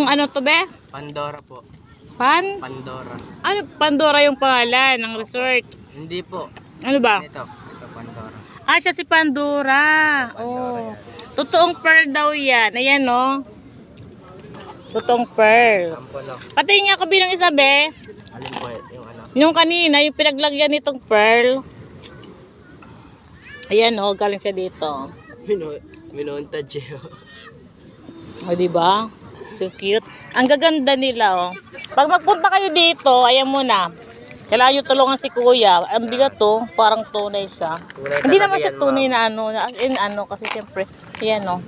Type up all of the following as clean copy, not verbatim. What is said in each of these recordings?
ano to be? Pandora po. Pandora. Ano Pandora yung pangalan ng resort? Hindi po. Ano ba? Ito Pandora. Ah, siya si Pandora. Oh. Totoong pearl daw yan. Ayan, no? Totoong pearl. Sampo lang. Pati nga ako bilang isa, be. Alin po yung ano? Yung kanina, yung pinaglagyan nitong pearl. Ayan, no? Galing siya dito. Minunta Gio. O, diba? So cute. Ang gaganda nila, oh. Pag magpunta kayo dito, ayan mo na. Kailangan nyo tulungan si kuya. Ang bigat to, parang tunay siya. Hindi naman siya tunay na ano. As in ano, kasi siyempre, ayan, oh.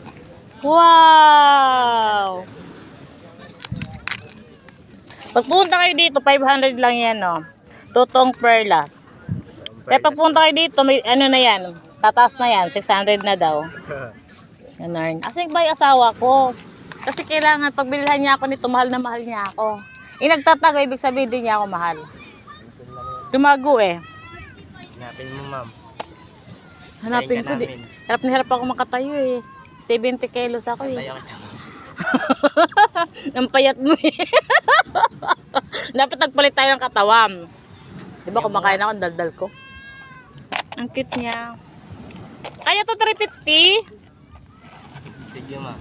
Wow! Pag punta kayo dito, 500 lang yan, oh. Totoong perlas. Kaya pag punta kayo dito, may ano na yan. Tataas na yan, 600 na daw. Ganun. Kasi ba yung asawa ko? Kasi kailangan, pag bilhan niya ako nito, mahal na mahal niya ako. Nagtatago, ibig sabihin din niya ako mahal. Dumago eh. Hanapin mo, ma'am. Hanapin ko. Harap na harap ako makatayo eh. 70 kilos ako eh. Tayo kita. Ang payat mo eh. Dapat nagpalit tayo ng katawan. Diba kumakain ako, daldal ko. Ang cute niya. Kaya to 350? Sige, ma'am.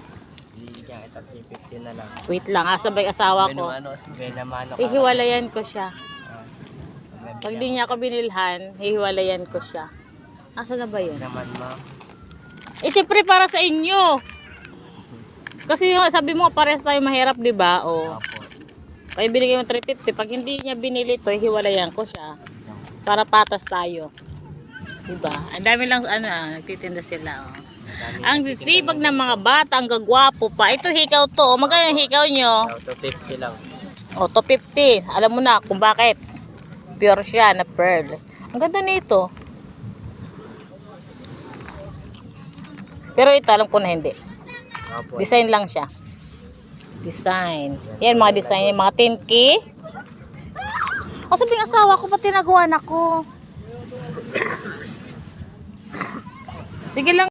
Hindi niya ito 350 na lang. Wait lang, asabay asawa ko. Hihiwalayan ko siya. Pag di niya ako binilhan, hihiwalayan ko siya. Asa na ba yun? Naman, ma'am. Eh, siyempre para sa inyo. Kasi sabi mo, parehas tayo mahirap, di ba? O. Kaya binigay mo 350. Pag hindi niya binili ito, hihiwalayan ko siya. Para patas tayo. Di ba? Ang dami lang, nagtitinda sila. Oh. Ang sisipag ng mga bata, ang gagwapo pa. Ito hikaw to. Magkano yung hikaw nyo? 250 lang. O, 250. Alam mo na kung bakit. Pure siya na pearl. Ang ganda nito. Pero ito, alam ko na hindi. Design lang siya. Design. Yan, mga design. Mga 10K. O, sabi ng asawa ko, pati nagawa na ko. Sige lang.